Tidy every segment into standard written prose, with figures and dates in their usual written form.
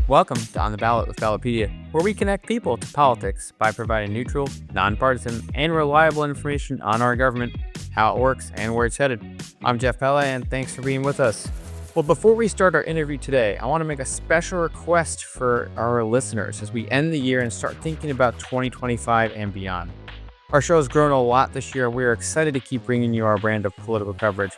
Welcome to On the Ballot with Ballotpedia, where we connect people to politics by providing neutral, nonpartisan, and reliable information on our government, how it works, and where it's headed. I'm Jeff Pelle, and thanks for being with us. Well, before we start our interview today, I want to make a special request for our listeners as we end the year and start thinking about 2025 and beyond. Our show has grown a lot this year. We are excited to keep bringing you our brand of political coverage.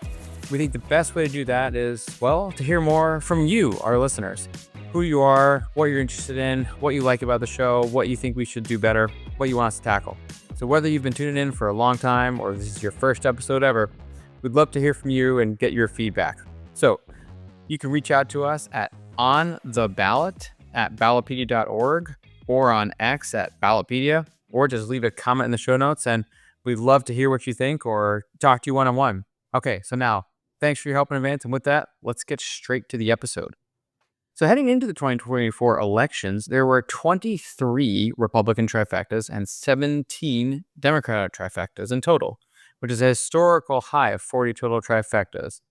We think the best way to do that is, well, to hear more from you, our listeners. Who you are, what you're interested in, what you like about the show, what you think we should do better, what you want us to tackle. So whether you've been tuning in for a long time or this is your first episode ever, we'd love to hear from you and get your feedback. So you can reach out to us at ontheballot@ballotpedia.org or on X at Ballotpedia, or just leave a comment in the show notes and we'd love to hear what you think or talk to you one-on-one. Okay, so now, thanks for your help in advance. And with that, let's get straight to the episode. So heading into the 2024 elections, there were 23 Republican trifectas and 17 Democratic trifectas in total, which is a historical high of 40 total trifectas.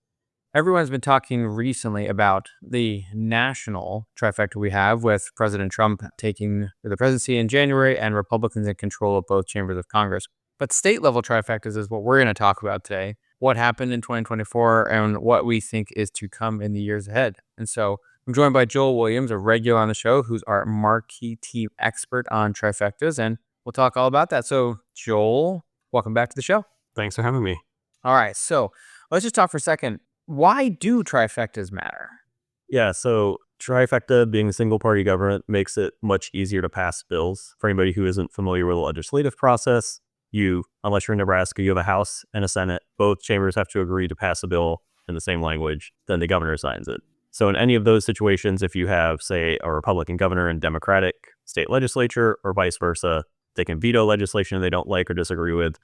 Everyone's been talking recently about the national trifecta we have with President Trump taking the presidency in January and Republicans in control of both chambers of Congress. But state-level trifectas is what we're going to talk about today, what happened in 2024 and what we think is to come in the years ahead. And so I'm joined by Joel Williams, a regular on the show, who's our marquee team expert on trifectas, and we'll talk all about that. So, Joel, welcome back to the show. Thanks for having me. All right, so let's just talk for a second. Why do trifectas matter? Yeah, so trifecta being a single-party government makes it much easier to pass bills. For anybody who isn't familiar with the legislative process, unless you're in Nebraska, you have a House and a Senate. Both chambers have to agree to pass a bill in the same language, then the governor signs it. So in any of those situations, if you have, say, a Republican governor and Democratic state legislature or vice versa, they can veto legislation they don't like or disagree with.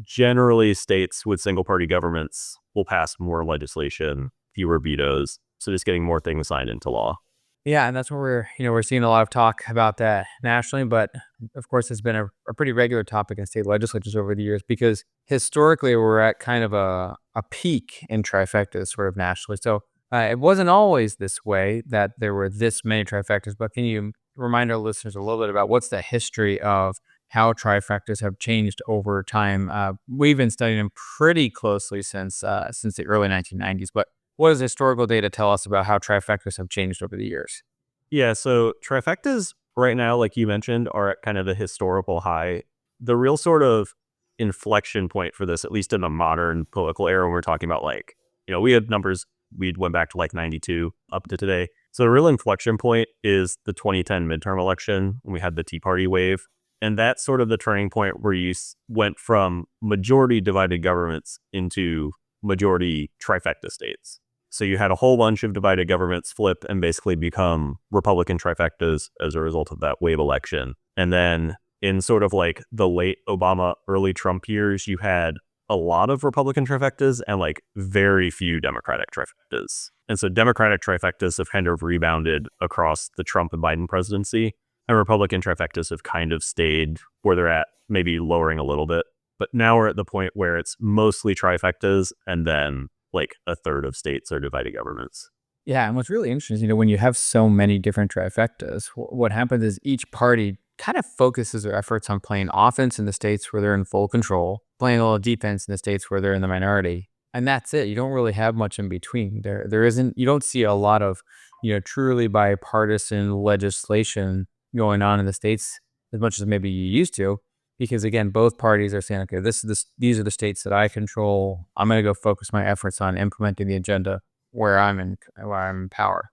Generally, states with single-party governments will pass more legislation, fewer vetoes. So just getting more things signed into law. Yeah, and that's where we're seeing a lot of talk about that nationally, but of course, it's been a pretty regular topic in state legislatures over the years because historically we're at kind of a peak in trifectas sort of nationally. So it wasn't always this way that there were this many trifectas, but can you remind our listeners a little bit about what's the history of how trifectas have changed over time? We've been studying them pretty closely since the early 1990s, but what does historical data tell us about how trifectas have changed over the years? Yeah, so trifectas right now, like you mentioned, are at kind of the historical high. The real sort of inflection point for this, at least in the modern political era, when we're talking about we had numbers, we went back to 92 up to today. So the real inflection point is the 2010 midterm election when we had the Tea Party wave. And that's sort of the turning point where you went from majority divided governments into majority trifecta states. So you had a whole bunch of divided governments flip and basically become Republican trifectas as a result of that wave election. And then in sort of like the late Obama, early Trump years, you had a lot of Republican trifectas and very few Democratic trifectas. And so Democratic trifectas have kind of rebounded across the Trump and Biden presidency, and Republican trifectas have kind of stayed where they're at, maybe lowering a little bit. But now we're at the point where it's mostly trifectas and then a third of states are divided governments. Yeah, and what's really interesting is, when you have so many different trifectas, what happens is each party kind of focuses their efforts on playing offense in the states where they're in full control, playing a little defense in the states where they're in the minority. And that's it. You don't really have much in between. You don't see a lot of, truly bipartisan legislation going on in the states as much as maybe you used to. Because again, both parties are saying, okay, these are the states that I control. I'm going to go focus my efforts on implementing the agenda where I'm in power.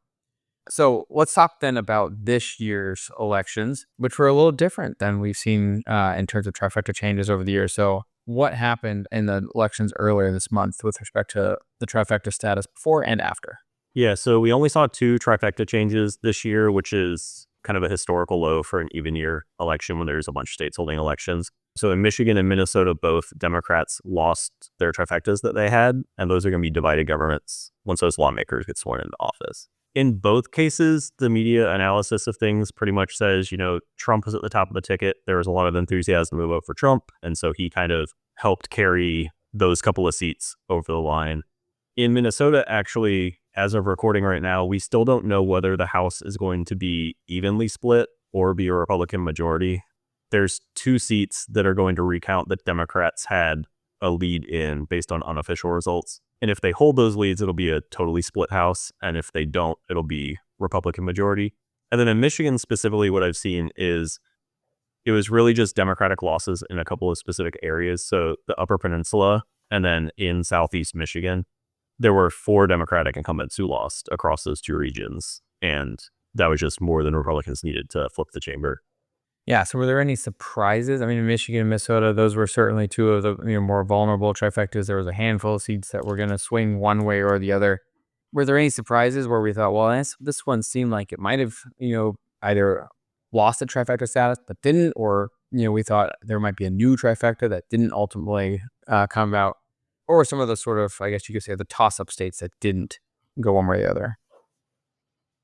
So let's talk then about this year's elections, which were a little different than we've seen in terms of trifecta changes over the years. So what happened in the elections earlier this month with respect to the trifecta status before and after? Yeah, so we only saw 2 trifecta changes this year, which is kind of a historical low for an even year election when there's a bunch of states holding elections. So in Michigan and Minnesota, both Democrats lost their trifectas that they had, and those are going to be divided governments once those lawmakers get sworn into office. In both cases, the media analysis of things pretty much says, Trump was at the top of the ticket. There was a lot of enthusiasm to vote for Trump, and so he kind of helped carry those couple of seats over the line. In Minnesota, actually, as of recording right now, we still don't know whether the House is going to be evenly split or be a Republican majority. There's 2 seats that are going to recount that Democrats had a lead in based on unofficial results. And if they hold those leads, it'll be a totally split House. And if they don't, it'll be Republican majority. And then in Michigan specifically, what I've seen is it was really just Democratic losses in a couple of specific areas. So the Upper Peninsula and then in Southeast Michigan, there were 4 Democratic incumbents who lost across those 2 regions. And that was just more than Republicans needed to flip the chamber. Yeah. So were there any surprises? I mean, in Michigan and Minnesota, those were certainly two of the more vulnerable trifectas. There was a handful of seats that were going to swing one way or the other. Were there any surprises where we thought, well, this one seemed like it might have, either lost the trifecta status but didn't, or we thought there might be a new trifecta that didn't ultimately come out, or some of the sort of, I guess you could say, the toss-up states that didn't go one way or the other?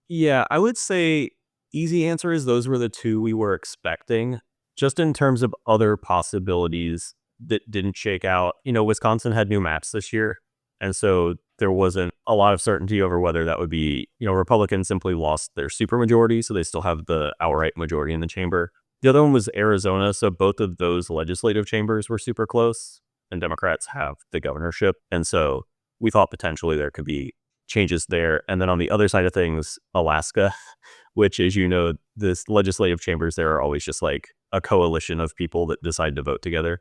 Yeah, I would say easy answer is those were the 2 we were expecting. Just in terms of other possibilities that didn't shake out, Wisconsin had new maps this year. And so there wasn't a lot of certainty over whether that would be, Republicans simply lost their supermajority, so they still have the outright majority in the chamber. The other one was Arizona, so both of those legislative chambers were super close, and Democrats have the governorship. And so we thought potentially there could be changes there. And then on the other side of things, Alaska, which, as you know, this legislative chambers there are always just like a coalition of people that decide to vote together.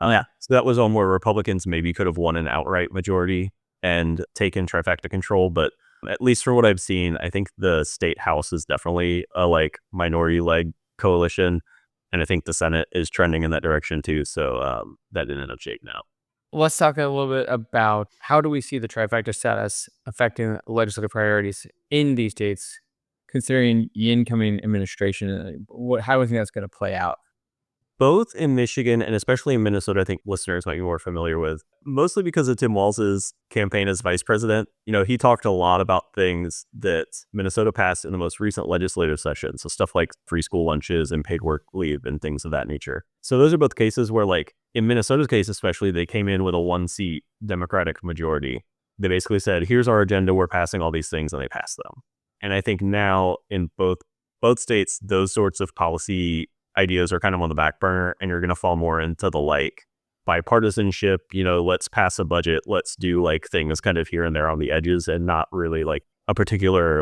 Yeah. So that was one where Republicans maybe could have won an outright majority and taken trifecta control. But at least from what I've seen, I think the state house is definitely a minority leg coalition. And I think the Senate is trending in that direction too. So that didn't end up shaking out. Let's talk a little bit about how do we see the trifecta status affecting legislative priorities in these states, considering the incoming administration. How do we think that's going to play out? Both in Michigan and especially in Minnesota, I think listeners might be more familiar with, mostly because of Tim Walz's campaign as vice president. He talked a lot about things that Minnesota passed in the most recent legislative session. So stuff like free school lunches and paid work leave and things of that nature. So those are both cases where, in Minnesota's case, especially, they came in with a 1-seat Democratic majority. They basically said, here's our agenda. We're passing all these things, and they passed them. And I think now in both states, those sorts of policy ideas are kind of on the back burner, and you're going to fall more into the bipartisanship, let's pass a budget, let's do things kind of here and there on the edges, and not really a particular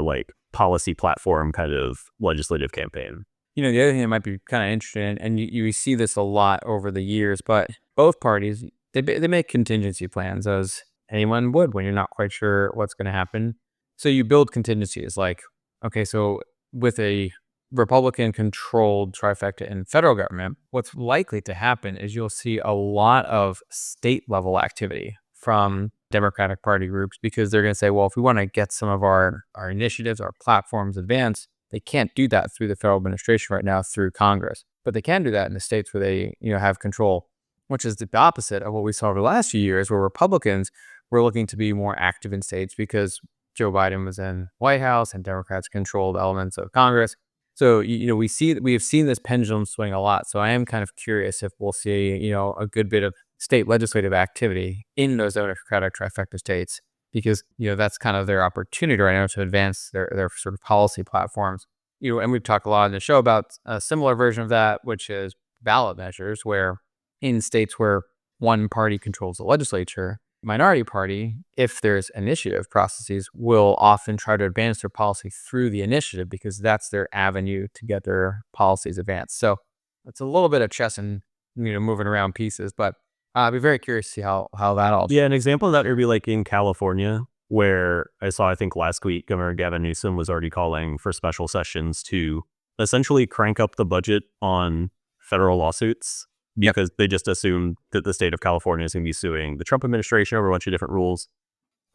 policy platform kind of legislative campaign. The other thing that might be kind of interesting, and you see this a lot over the years, but both parties, they make contingency plans, as anyone would when you're not quite sure what's going to happen. So you build contingencies okay, so with a Republican-controlled trifecta in federal government, what's likely to happen is you'll see a lot of state-level activity from Democratic Party groups, because they're going to say, well, if we want to get some of our initiatives, our platforms advanced, they can't do that through the federal administration right now through Congress. But they can do that in the states where they have control, which is the opposite of what we saw over the last few years, where Republicans were looking to be more active in states because Joe Biden was in White House and Democrats controlled elements of Congress. So, we have seen this pendulum swing a lot. So I am kind of curious if we'll see, a good bit of state legislative activity in those Democratic trifecta states, because, that's kind of their opportunity right now to advance their sort of policy platforms. And we've talked a lot in the show about a similar version of that, which is ballot measures, where in states where one party controls the legislature, minority party, if there's initiative processes, will often try to advance their policy through the initiative, because that's their avenue to get their policies advanced. So it's a little bit of chess and moving around pieces, but I'd be very curious to see how that all. Yeah, an example of that would be in California, where I think last week, Governor Gavin Newsom was already calling for special sessions to essentially crank up the budget on federal lawsuits, because they just assumed that the state of California is going to be suing the Trump administration over a bunch of different rules.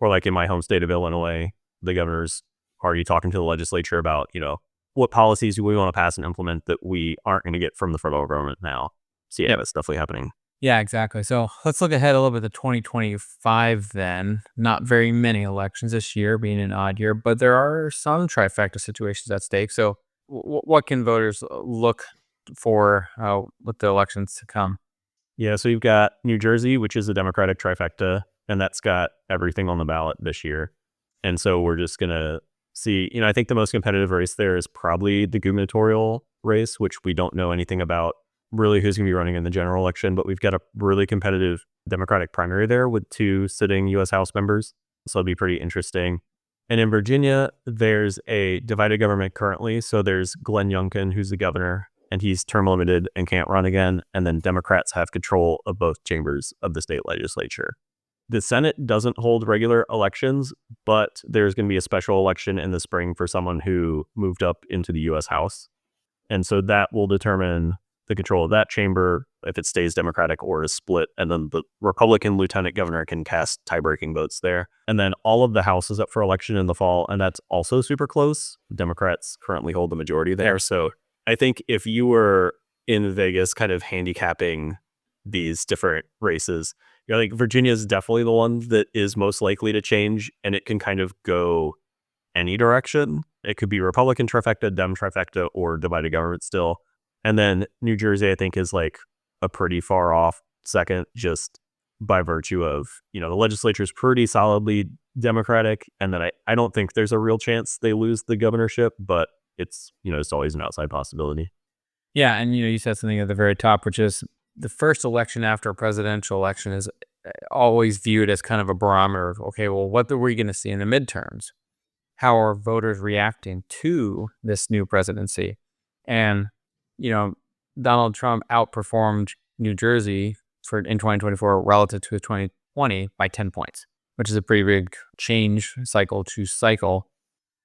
Or in my home state of Illinois, the governor's already talking to the legislature about, what policies do we want to pass and implement that we aren't going to get from the federal government now. So yeah, that's definitely happening. Yeah, exactly. So let's look ahead a little bit to 2025 then. Not very many elections this year, being an odd year, but there are some trifecta situations at stake. So what can voters look for with the elections to come? Yeah, so you've got New Jersey, which is a Democratic trifecta, and that's got everything on the ballot this year. And so we're just going to see, I think the most competitive race there is probably the gubernatorial race, which we don't know anything about really who's going to be running in the general election, but we've got a really competitive Democratic primary there with 2 sitting U.S. House members. So it'll be pretty interesting. And in Virginia, there's a divided government currently. So there's Glenn Youngkin, who's the governor, and he's term limited and can't run again. And then Democrats have control of both chambers of the state legislature. The Senate doesn't hold regular elections, but there's going to be a special election in the spring for someone who moved up into the U.S. House. And so that will determine the control of that chamber, if it stays Democratic or is split. And then the Republican lieutenant governor can cast tie-breaking votes there. And then all of the House is up for election in the fall, and that's also super close. Democrats currently hold the majority there. So I think if you were in Vegas kind of handicapping these different races, like Virginia is definitely the one that is most likely to change, and it can kind of go any direction. It could be Republican trifecta, Dem trifecta, or divided government still. And then New Jersey, I think, is like a pretty far off second, just by virtue of, the legislature is pretty solidly Democratic. And then I don't think there's a real chance they lose the governorship, but it's, it's always an outside possibility. Yeah. And, you said something at the very top, which is the first election after a presidential election is always viewed as kind of a barometer of, okay, well, what are we going to see in the midterms? How are voters reacting to this new presidency? And, Donald Trump outperformed New Jersey in 2024 relative to 2020 by 10 points, which is a pretty big change cycle to cycle.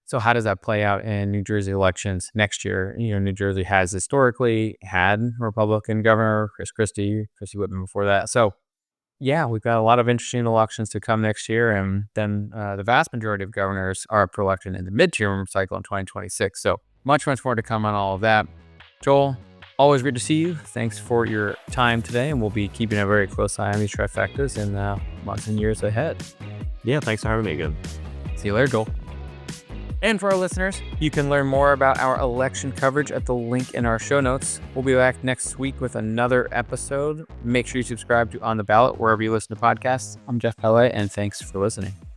So how does that play out in New Jersey elections next year? New Jersey has historically had Republican governor, Christie Whitman before that. So yeah, we've got a lot of interesting elections to come next year. And then the vast majority of governors are up for election in the midterm cycle in 2026. So much more to come on all of that. Joel, always great to see you. Thanks for your time today. And we'll be keeping a very close eye on these trifectas in months and years ahead. Yeah, thanks for having me again. See you later, Joel. And for our listeners, you can learn more about our election coverage at the link in our show notes. We'll be back next week with another episode. Make sure you subscribe to On the Ballot wherever you listen to podcasts. I'm Jeff Pelley, and thanks for listening.